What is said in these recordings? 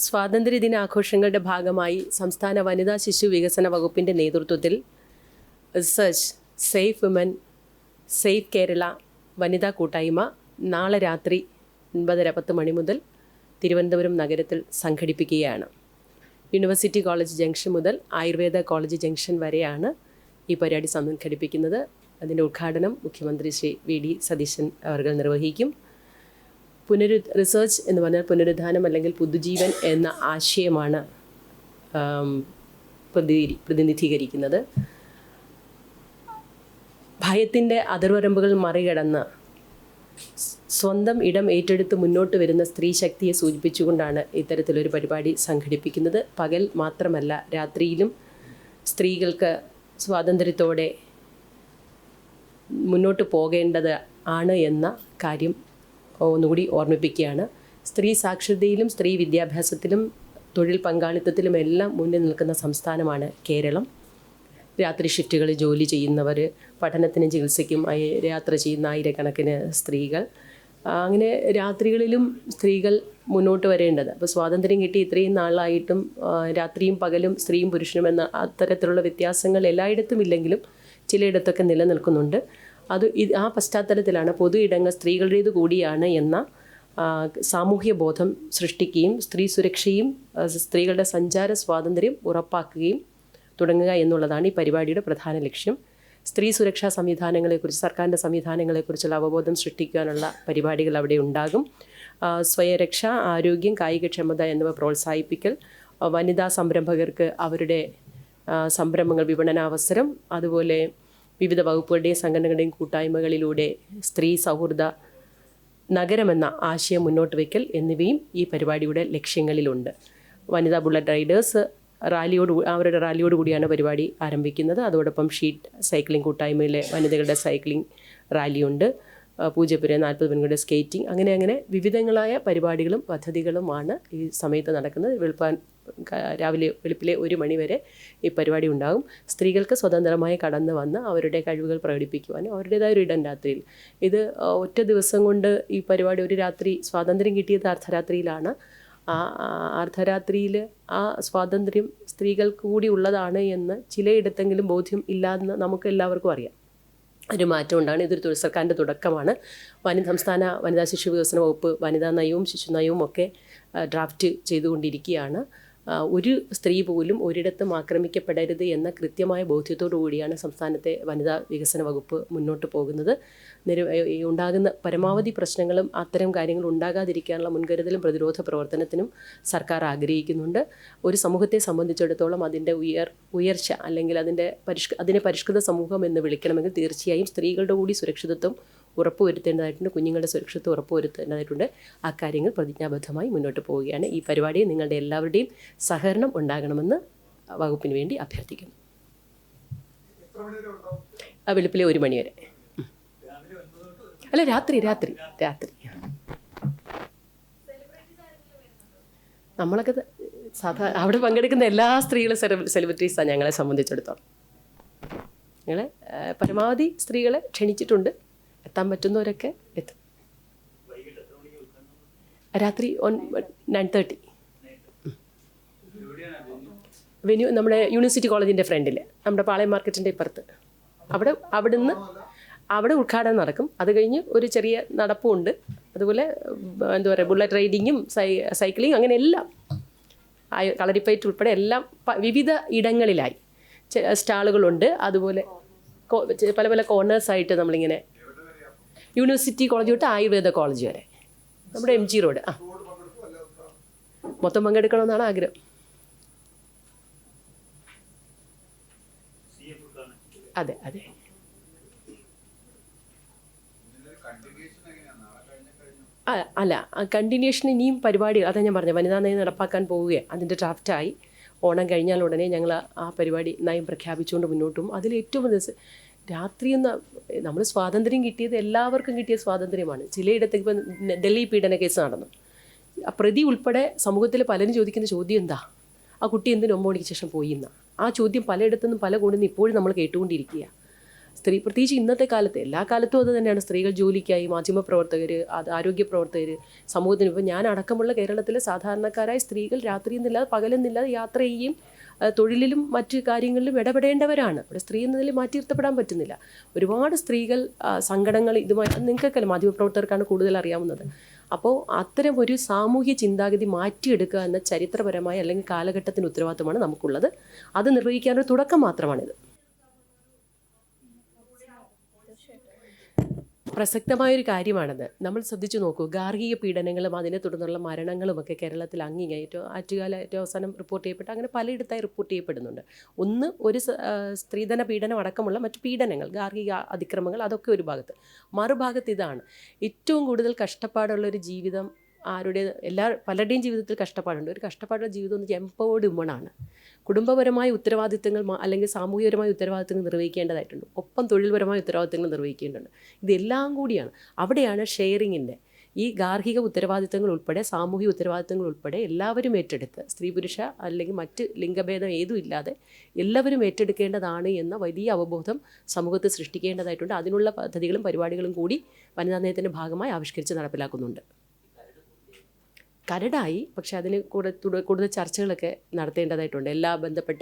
സ്വാതന്ത്ര്യദിനാഘോഷങ്ങളുടെ ഭാഗമായി സംസ്ഥാന വനിതാ ശിശു വികസന വകുപ്പിൻ്റെ നേതൃത്വത്തിൽ research safe women safe Kerala വനിതാ കൂട്ടായ്മ നാളെ രാത്രി 9:10 മണി മുതൽ തിരുവനന്തപുരം നഗരത്തിൽ സംഘടിപ്പിക്കുകയാണ്. യൂണിവേഴ്സിറ്റി കോളേജ് ജംഗ്ഷൻ മുതൽ ആയുർവേദ കോളേജ് ജംഗ്ഷൻ വരെയാണ് ഈ പരിപാടി സംഘടിപ്പിക്കുന്നത്. അതിൻ്റെ ഉദ്ഘാടനം മുഖ്യമന്ത്രി ശ്രീ വി.ഡി. സതീശൻ അവർ നിർവഹിക്കും. റിസർച്ച് എന്ന് പറഞ്ഞാൽ പുനരുദ്ധാനം അല്ലെങ്കിൽ പുതുജീവൻ എന്ന ആശയമാണ് പ്രതിനിധീകരിക്കുന്നത്. ഭയത്തിൻ്റെ അതിർവരമ്പുകൾ മറികടന്ന് സ്വന്തം ഇടം ഏറ്റെടുത്ത് മുന്നോട്ട് വരുന്ന സ്ത്രീ ശക്തിയെ സൂചിപ്പിച്ചുകൊണ്ടാണ് ഇത്തരത്തിലൊരു പരിപാടി സംഘടിപ്പിക്കുന്നത്. പകൽ മാത്രമല്ല, രാത്രിയിലും സ്ത്രീകൾക്ക് സ്വാതന്ത്ര്യത്തോടെ മുന്നോട്ട് പോകേണ്ടത് ആണ് എന്ന കാര്യം ഒന്നുകൂടി ഓർമ്മിപ്പിക്കുകയാണ്. സ്ത്രീ സാക്ഷരതയിലും സ്ത്രീ വിദ്യാഭ്യാസത്തിലും തൊഴിൽ പങ്കാളിത്തത്തിലുമെല്ലാം മുന്നിൽ നിൽക്കുന്ന സംസ്ഥാനമാണ് കേരളം. രാത്രി ഷിഫ്റ്റുകളിൽ ജോലി ചെയ്യുന്നവർ, പഠനത്തിനും ചികിത്സയ്ക്കും യാത്ര ചെയ്യുന്ന ആയിരക്കണക്കിന് സ്ത്രീകൾ, അങ്ങനെ രാത്രികളിലും സ്ത്രീകൾ മുന്നോട്ട് വരേണ്ടത്. അപ്പോൾ സ്വാതന്ത്ര്യം കിട്ടി ഇത്രയും നാളായിട്ടും രാത്രിയും പകലും സ്ത്രീയും പുരുഷനും എന്ന അത്തരത്തിലുള്ള വ്യത്യാസങ്ങൾ എല്ലായിടത്തും ഇല്ലെങ്കിലും ചിലയിടത്തൊക്കെ നിലനിൽക്കുന്നുണ്ട്. ആ പശ്ചാത്തലത്തിലാണ് പൊതു ഇടങ്ങൾ സ്ത്രീകളുടേത് കൂടിയാണ് എന്ന സാമൂഹ്യ ബോധം സൃഷ്ടിക്കുകയും സ്ത്രീ സുരക്ഷയും സ്ത്രീകളുടെ സഞ്ചാര സ്വാതന്ത്ര്യം ഉറപ്പാക്കുകയും തുടങ്ങുക എന്നുള്ളതാണ് ഈ പരിപാടിയുടെ പ്രധാന ലക്ഷ്യം. സ്ത്രീ സുരക്ഷാ സംവിധാനങ്ങളെക്കുറിച്ച്, സർക്കാരിൻ്റെ സംവിധാനങ്ങളെക്കുറിച്ചുള്ള അവബോധം സൃഷ്ടിക്കാനുള്ള പരിപാടികൾ അവിടെ ഉണ്ടാകും. സ്വയരക്ഷ, ആരോഗ്യം, കായികക്ഷമത എന്നിവ പ്രോത്സാഹിപ്പിക്കൽ, വനിതാ സംരംഭകർക്ക് അവരുടെ സംരംഭങ്ങൾ വിപണനാവസരം, അതുപോലെ വിവിധ വകുപ്പുകളുടെയും സംഘടനകളുടെയും കൂട്ടായ്മകളിലൂടെ സ്ത്രീ സൗഹൃദ നഗരമെന്ന ആശയം മുന്നോട്ട് വയ്ക്കൽ എന്നിവയും ഈ പരിപാടിയുടെ ലക്ഷ്യങ്ങളിലുണ്ട്. വനിതാ ബുള്ളറ്റ് റൈഡേഴ്സ് അവരുടെ റാലിയോട് കൂടിയാണ് പരിപാടി ആരംഭിക്കുന്നത്. അതോടൊപ്പം ഷീറ്റ് സൈക്ലിംഗ് കൂട്ടായ്മയിലെ വനിതകളുടെ സൈക്ലിംഗ് റാലിയുണ്ട്. പൂജപ്പുര 40 പെൺകുട്ടികളുടെ സ്കേറ്റിംഗ്, അങ്ങനെ വിവിധങ്ങളായ പരിപാടികളും പദ്ധതികളുമാണ് ഈ സമയത്ത് നടക്കുന്നത്. രാവിലെ വെളുപ്പിലെ 1 മണി വരെ ഈ പരിപാടി ഉണ്ടാകും. സ്ത്രീകൾക്ക് സ്വതന്ത്രമായി കടന്നു വന്ന് അവരുടെ കഴിവുകൾ പ്രകടിപ്പിക്കുവാനും അവരുടേതായ ഒരു ഇടം രാത്രിയിൽ. ഇത് ഒറ്റ ദിവസം കൊണ്ട് ഈ പരിപാടി, ഒരു രാത്രി സ്വാതന്ത്ര്യം കിട്ടിയത് അർദ്ധരാത്രിയിലാണ്. ആ അർദ്ധരാത്രിയിൽ ആ സ്വാതന്ത്ര്യം സ്ത്രീകൾക്ക് കൂടി ഉള്ളതാണ് എന്ന് ചിലയിടത്തെങ്കിലും ബോധ്യം ഇല്ലാന്ന് നമുക്ക് എല്ലാവർക്കും അറിയാം. ഒരു മാറ്റം ഉണ്ടാണ്. ഇതൊരു സർക്കാരിൻ്റെ തുടക്കമാണ്. സംസ്ഥാന വനിതാ ശിശു വികസന വകുപ്പ് വനിതാ നയവും ശിശു നയവും ഒക്കെ ഡ്രാഫ്റ്റ് ചെയ്തുകൊണ്ടിരിക്കുകയാണ്. ഒരു സ്ത്രീ പോലും ഒരിടത്തും ആക്രമിക്കപ്പെടരുത് എന്ന കൃത്യമായ ബോധ്യത്തോടു കൂടിയാണ് സംസ്ഥാനത്തെ വനിതാ വികസന വകുപ്പ് മുന്നോട്ട് പോകുന്നത്. ഉണ്ടാകുന്ന പരമാവധി പ്രശ്നങ്ങളും അത്തരം കാര്യങ്ങൾ ഉണ്ടാകാതിരിക്കാനുള്ള മുൻകരുതലും പ്രതിരോധ പ്രവർത്തനത്തിനും സർക്കാർ ആഗ്രഹിക്കുന്നുണ്ട്. ഒരു സമൂഹത്തെ സംബന്ധിച്ചിടത്തോളം അതിൻ്റെ ഉയർച്ച അല്ലെങ്കിൽ അതിനെ പരിഷ്കൃത സമൂഹം എന്ന് വിളിക്കണമെങ്കിൽ തീർച്ചയായും സ്ത്രീകളുടെ കൂടി സുരക്ഷിതത്വം ഉറപ്പുവരുത്തേണ്ടതായിട്ടുണ്ട്, കുഞ്ഞുങ്ങളുടെ സുരക്ഷിതത്വം ഉറപ്പുവരുത്തേണ്ടതായിട്ടുണ്ട്. ആ കാര്യങ്ങൾ പ്രതിജ്ഞാബദ്ധമായി മുന്നോട്ട് പോവുകയാണ്. ഈ പരിപാടിയിൽ നിങ്ങളുടെ എല്ലാവരുടെയും സഹകരണം ഉണ്ടാകണമെന്ന് വകുപ്പിന് വേണ്ടി അഭ്യർത്ഥിക്കുന്നു. വെളുപ്പിലെ 1 മണി വരെ. അല്ല, രാത്രി നമ്മളൊക്കെ അവിടെ പങ്കെടുക്കുന്ന എല്ലാ സ്ത്രീകളും സെലിബ്രിറ്റീസാണ് ഞങ്ങളെ സംബന്ധിച്ചിടത്തോളം. ഞങ്ങളെ പരമാവധി സ്ത്രീകളെ ക്ഷണിച്ചിട്ടുണ്ട്. എത്താൻ പറ്റുന്നവരൊക്കെ എത്തും. രാത്രി 9:30. വെന്യൂ നമ്മുടെ യൂണിവേഴ്സിറ്റി കോളേജിൻ്റെ ഫ്രണ്ടിൽ, നമ്മുടെ പാളയം മാർക്കറ്റിൻ്റെ ഇപ്പുറത്ത്. അവിടെ ഉദ്ഘാടനം നടക്കും. അത് കഴിഞ്ഞ് ഒരു ചെറിയ നടപ്പുമുണ്ട്. അതുപോലെ ബുള്ളറ്റ് റൈഡിങ്ങും സൈക്ലിങ്ങും അങ്ങനെ എല്ലാം, കളരിപ്പയറ്റ് ഉൾപ്പെടെ എല്ലാം വിവിധ ഇടങ്ങളിലായി സ്റ്റാളുകളുണ്ട്. അതുപോലെ പല പല കോർണേഴ്സായിട്ട് നമ്മളിങ്ങനെ യൂണിവേഴ്സിറ്റി കോളേജ് തൊട്ട് ആയുർവേദ കോളേജ് വരെ, നമ്മുടെ MG റോഡ് മൊത്തം പങ്കെടുക്കണമെന്നാണ് ആഗ്രഹം. അതെ. അല്ല, കണ്ടിന്യൂഷൻ ഇനിയും പരിപാടികൾ, അതാ ഞാൻ പറഞ്ഞത്, വനിതാ നയം നടപ്പാക്കാൻ പോവുകയാണ്. അതിൻ്റെ ഡ്രാഫ്റ്റായി. ഓണം കഴിഞ്ഞാൽ ഉടനെ ഞങ്ങൾ ആ പരിപാടി നയം പ്രഖ്യാപിച്ചുകൊണ്ട് മുന്നോട്ടും. അതിലേറ്റവും രാത്രിയെന്ന് നമ്മൾ സ്വാതന്ത്ര്യം കിട്ടിയത് എല്ലാവർക്കും കിട്ടിയ സ്വാതന്ത്ര്യമാണ്. ചിലയിടത്തേക്ക് ഇപ്പം ഡൽഹി പീഡന കേസ് നടന്നു. ആ പ്രതി ഉൾപ്പെടെ സമൂഹത്തിൽ പലരും ചോദിക്കുന്ന ചോദ്യം എന്താ, ആ കുട്ടി എന്തിന് 9 മണിക്ക് ശേഷം പോയി എന്നാ. ആ ചോദ്യം പലയിടത്തുനിന്നും പല കോണിൽ നിന്ന് ഇപ്പോഴും നമ്മൾ കേട്ടുകൊണ്ടിരിക്കുക. പ്രത്യേകിച്ച് ഇന്നത്തെ കാലത്ത്, എല്ലാ കാലത്തും അത് തന്നെയാണ്. സ്ത്രീകൾ ജോലിക്കായി, മാധ്യമപ്രവർത്തകർ, ആരോഗ്യ പ്രവർത്തകർ, സമൂഹത്തിന് ഇപ്പോൾ ഞാൻ അടക്കമുള്ള കേരളത്തിലെ സാധാരണക്കാരായ സ്ത്രീകൾ രാത്രിയെന്നില്ലാതെ പകലെന്നില്ലാതെ യാത്ര ചെയ്യുകയും തൊഴിലിലും മറ്റു കാര്യങ്ങളിലും ഇടപെടേണ്ടവരാണ്. അവിടെ സ്ത്രീ എന്നതിൽ മാറ്റി നിർത്തപ്പെടാൻ പറ്റുന്നില്ല. ഒരുപാട് സ്ത്രീകൾ സങ്കടങ്ങൾ ഇതുമായി, നിങ്ങൾക്കല്ല, മാധ്യമപ്രവർത്തകർക്കാണ് കൂടുതൽ അറിയാവുന്നത്. അപ്പോൾ അത്തരം ഒരു സാമൂഹ്യ ചിന്താഗതി മാറ്റിയെടുക്കുക എന്ന ചരിത്രപരമായ അല്ലെങ്കിൽ കാലഘട്ടത്തിൻ്റെ ഉത്തരവാദിത്തമാണ് നമുക്കുള്ളത്. അത് നിർവഹിക്കാനൊരു തുടക്കം മാത്രമാണിത്. പ്രസക്തമായൊരു കാര്യമാണത്. നമ്മൾ ശ്രദ്ധിച്ചു നോക്കൂ, ഗാർഹിക പീഡനങ്ങളും അതിനെ തുടർന്നുള്ള മരണങ്ങളുമൊക്കെ കേരളത്തിൽ അങ്ങിങ്ങേറ്റവും ആറ്റുകാല ഏറ്റവും അവസാനം റിപ്പോർട്ട് ചെയ്യപ്പെട്ട, അങ്ങനെ പലയിടത്തായി റിപ്പോർട്ട് ചെയ്യപ്പെടുന്നുണ്ട്. ഒന്ന്, ഒരു സ്ത്രീധന പീഡനം അടക്കമുള്ള മറ്റു പീഡനങ്ങൾ, ഗാർഹിക അതിക്രമങ്ങൾ, അതൊക്കെ ഒരു ഭാഗത്ത്. മറുഭാഗത്ത് ഇതാണ് ഏറ്റവും കൂടുതൽ കഷ്ടപ്പാടുള്ളൊരു ജീവിതം. പലരുടെയും ജീവിതത്തിൽ കഷ്ടപ്പാടുണ്ട്. ഒരു കഷ്ടപ്പാടുള്ള ജീവിതം എന്ന് വെച്ചാൽ എംപവേർഡ് വുമണാണ്. കുടുംബപരമായ ഉത്തരവാദിത്തങ്ങൾ അല്ലെങ്കിൽ സാമൂഹികപരമായ ഉത്തരവാദിത്തങ്ങൾ നിർവഹിക്കേണ്ടതായിട്ടുണ്ട്. ഒപ്പം തൊഴിൽപരമായ ഉത്തരവാദിത്തങ്ങൾ നിർവഹിക്കേണ്ടതുണ്ട്. ഇതെല്ലാം കൂടിയാണ്. അവിടെയാണ് ഷെയറിങ്ങിൻ്റെ ഈ ഗാർഹിക ഉത്തരവാദിത്തങ്ങൾ ഉൾപ്പെടെ സാമൂഹിക ഉത്തരവാദിത്തങ്ങൾ ഉൾപ്പെടെ എല്ലാവരും ഏറ്റെടുത്ത്, സ്ത്രീ പുരുഷ അല്ലെങ്കിൽ മറ്റ് ലിംഗഭേദം ഏതും ഇല്ലാതെ എല്ലാവരും ഏറ്റെടുക്കേണ്ടതാണ് എന്ന വലിയ അവബോധം സമൂഹത്തിൽ സൃഷ്ടിക്കേണ്ടതായിട്ടുണ്ട്. അതിനുള്ള പദ്ധതികളും പരിപാടികളും കൂടി വനിതാ നയത്തിൻ്റെ ഭാഗമായി ആവിഷ്കരിച്ച് നടപ്പിലാക്കുന്നുണ്ട്. കരടായി, പക്ഷേ അതിന് കൂടുതൽ ചർച്ചകളൊക്കെ നടത്തേണ്ടതായിട്ടുണ്ട്. എല്ലാ ബന്ധപ്പെട്ട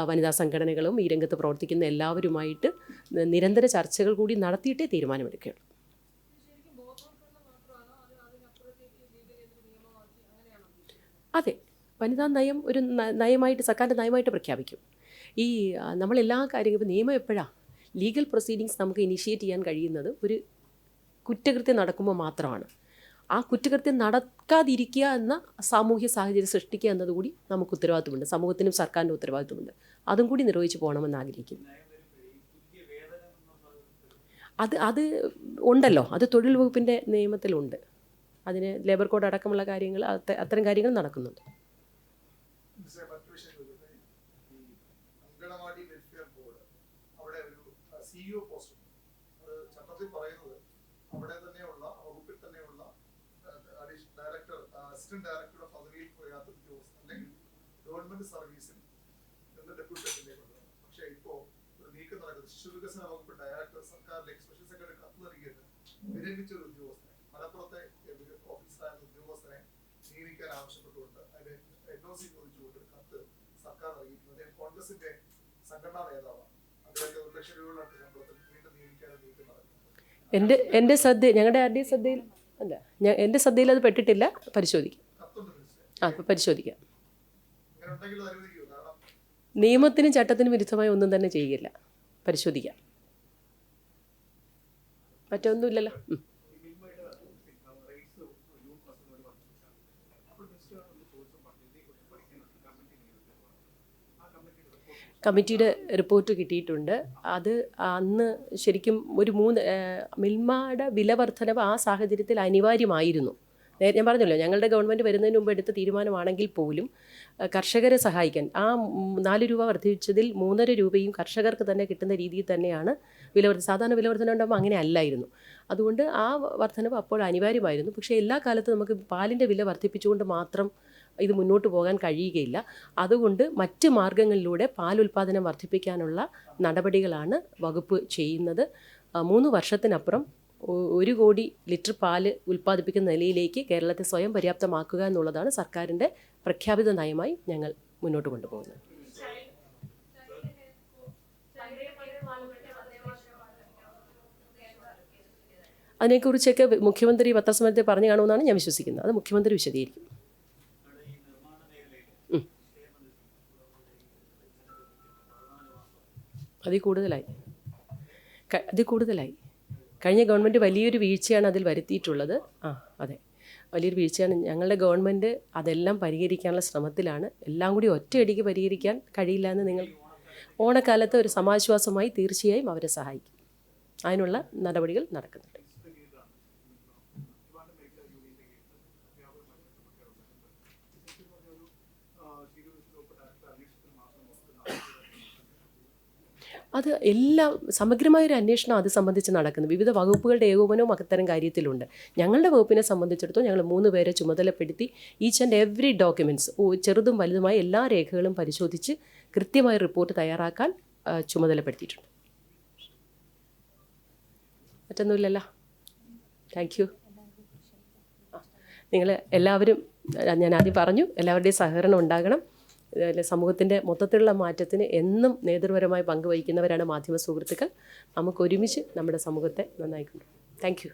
വനിതാ സംഘടനകളും ഈ രംഗത്ത് പ്രവർത്തിക്കുന്ന എല്ലാവരുമായിട്ട് നിരന്തര ചർച്ചകൾ കൂടി നടത്തിയിട്ടേ തീരുമാനമെടുക്കുകയുള്ളൂ. അതെ, വനിതാ നയം ഒരു നയമായിട്ട്, സർക്കാരിൻ്റെ നയമായിട്ട് പ്രഖ്യാപിക്കും. ഈ നമ്മളെല്ലാ കാര്യങ്ങളും, ഇപ്പോൾ നിയമം എപ്പോഴാണ് ലീഗൽ പ്രൊസീഡിങ്സ് നമുക്ക് ഇനിഷ്യേറ്റ് ചെയ്യാൻ കഴിയുന്നത് ഒരു കുറ്റകൃത്യം നടക്കുമ്പോൾ മാത്രമാണ്. ആ കുറ്റകൃത്യം നടക്കാതിരിക്കുക എന്ന സാമൂഹ്യ സാഹചര്യം സൃഷ്ടിക്കുക എന്നതുകൂടി നമുക്ക് ഉത്തരവാദിത്വമുണ്ട്. സമൂഹത്തിനും സർക്കാരിൻ്റെ ഉത്തരവാദിത്വമുണ്ട്. അതും കൂടി നിർവഹിച്ച് പോകണമെന്ന് ആഗ്രഹിക്കുന്നു. അത് ഉണ്ടല്ലോ, അത് തൊഴിൽ വകുപ്പിൻ്റെ നിയമത്തിലുണ്ട്. അതിന് ലേബർ കോഡ് അടക്കമുള്ള കാര്യങ്ങൾ, അത്തരം കാര്യങ്ങൾ നടക്കുന്നുണ്ട്. അസിസ്റ്റന്റ് ഡയറക്ടറുടെ പദവിയിൽ പോയാത്ത ഉദ്യോഗസ്ഥൻ അല്ലെങ്കിൽ ഗവൺമെന്റ് സർവീസിൽ നിന്ന് ഡെപ്യൂട്ടേഷനിലേക്ക് കൊണ്ടുവരണം. പക്ഷേ ഇപ്പോൾ ഒരു നീക്കം നടക്കുന്നത്, ശിശു വികസന വകുപ്പ് ഡയറക്ടർ സർക്കാരിലേക്ക് സ്പെഷ്യൽ സെക്രട്ടറി കത്ത് നൽകിയിട്ട് വിരമിച്ച ഒരു ഉദ്യോഗസ്ഥനെ, മലപ്പുറത്തെ ഓഫീസറായ ഉദ്യോഗസ്ഥനെ നിയമിക്കാൻ ആവശ്യപ്പെട്ടുകൊണ്ട് അതിന്റെ NOC ചോദിച്ചുകൊണ്ട് കത്ത് സർക്കാർ നൽകിയിട്ടുണ്ട്. കോൺഗ്രസിന്റെ സംഘടനാ നേതാവാണ്. അദ്ദേഹത്തെ 1 ലക്ഷം രൂപയുടെ ശമ്പളത്തിൽ വീണ്ടും നിയമിക്കാൻ നീക്കം നടക്കുന്നത്. എൻ്റെ ശ്രദ്ധ, ഞങ്ങളുടെ ആരുടെയും ശ്രദ്ധയിൽ അല്ല, എൻ്റെ ശ്രദ്ധയിൽ അത് പെട്ടിട്ടില്ല. പരിശോധിക്കാം. പരിശോധിക്കാം. നിയമത്തിനും ചട്ടത്തിനും വിരുദ്ധമായി ഒന്നും തന്നെ ചെയ്യില്ല. പരിശോധിക്കാം. മറ്റൊന്നുമില്ലല്ലോ. കമ്മിറ്റിയുടെ റിപ്പോർട്ട് കിട്ടിയിട്ടുണ്ട്. അത് അന്ന് ശരിക്കും ഒരു മിൽമയുടെ വില വർധനവ് ആ സാഹചര്യത്തിൽ അനിവാര്യമായിരുന്നു. ഞാൻ പറഞ്ഞല്ലോ, ഞങ്ങളുടെ ഗവൺമെൻറ് വരുന്നതിന് മുമ്പ് എടുത്ത തീരുമാനമാണെങ്കിൽ പോലും കർഷകരെ സഹായിക്കാൻ ആ 4 രൂപ വർദ്ധിച്ചതിൽ 3.5 രൂപയും കർഷകർക്ക് തന്നെ കിട്ടുന്ന രീതിയിൽ തന്നെയാണ് സാധാരണ വില വർധന ഉണ്ടാകുമ്പോൾ അങ്ങനെ അല്ലായിരുന്നു. അതുകൊണ്ട് ആ വർധനവ് അപ്പോൾ അനിവാര്യമായിരുന്നു. പക്ഷേ എല്ലാ കാലത്തും നമുക്ക് പാലിൻ്റെ വില വർദ്ധിപ്പിച്ചുകൊണ്ട് മാത്രം ഇത് മുന്നോട്ട് പോകാൻ കഴിയുകയില്ല. അതുകൊണ്ട് മറ്റ് മാർഗങ്ങളിലൂടെ പാൽ ഉൽപ്പാദനം വർദ്ധിപ്പിക്കാനുള്ള നടപടികളാണ് വകുപ്പ് ചെയ്യുന്നത്. 3 വർഷത്തിനപ്പുറം 1 കോടി ലിറ്റർ പാല് ഉൽപ്പാദിപ്പിക്കുന്ന നിലയിലേക്ക് കേരളത്തെ സ്വയം പര്യാപ്തമാക്കുക എന്നുള്ളതാണ് സർക്കാരിൻ്റെ പ്രഖ്യാപിത നയമായി ഞങ്ങൾ മുന്നോട്ട് കൊണ്ടുപോകുന്നത്. അതിനെക്കുറിച്ചൊക്കെ മുഖ്യമന്ത്രി പത്രസമ്മേളനത്തിൽ പറഞ്ഞു കാണുമെന്നാണ് ഞാൻ വിശ്വസിക്കുന്നത്. അത് മുഖ്യമന്ത്രി വിശദീകരിക്കും. അതിൽ കൂടുതലായി കഴിഞ്ഞ ഗവൺമെൻറ് വലിയൊരു വീഴ്ചയാണ് അതിൽ വരുത്തിയിട്ടുള്ളത്. അതെ, വലിയൊരു വീഴ്ചയാണ്. ഞങ്ങളുടെ ഗവൺമെൻറ് അതെല്ലാം പരിഹരിക്കാനുള്ള ശ്രമത്തിലാണ്. എല്ലാം കൂടി ഒറ്റയടിക്ക് പരിഹരിക്കാൻ കഴിയില്ല എന്ന് നിങ്ങൾ ഓണക്കാലത്ത് ഒരു സമാശ്വാസമായി തീർച്ചയായും അവരെ സഹായിക്കും. അതിനുള്ള നടപടികൾ നടക്കുന്നുണ്ട്. അത് എല്ലാം സമഗ്രമായൊരു അന്വേഷണം അത് സംബന്ധിച്ച് നടക്കുന്നു. വിവിധ വകുപ്പുകളുടെ ഏകോപനവും അത്തരം കാര്യത്തിലുണ്ട്. ഞങ്ങളുടെ വകുപ്പിനെ സംബന്ധിച്ചിടത്തോളം ഞങ്ങൾ 3 പേരെ ചുമതലപ്പെടുത്തി ഈച്ച് ആൻഡ് എവറി ഡോക്യുമെൻറ്റ്സ്, ചെറുതും വലുതുമായ എല്ലാ രേഖകളും പരിശോധിച്ച് കൃത്യമായ റിപ്പോർട്ട് തയ്യാറാക്കാൻ ചുമതലപ്പെടുത്തിയിട്ടുണ്ട്. മറ്റൊന്നുമില്ലല്ലോ. Thank you. നിങ്ങൾ എല്ലാവരും, ഞാൻ ആദ്യം പറഞ്ഞു, എല്ലാവരുടെയും സഹകരണം ഉണ്ടാകണം. സമൂഹത്തിൻ്റെ മൊത്തത്തിലുള്ള മാറ്റത്തിന് എന്നും നേതൃപരമായി പങ്കുവഹിക്കുന്നവരാണ് മാധ്യമ സുഹൃത്തുക്കൾ. നമുക്ക് ഒരുമിച്ച് നമ്മുടെ സമൂഹത്തെ നന്നായിക്കൊണ്ടു. Thank you.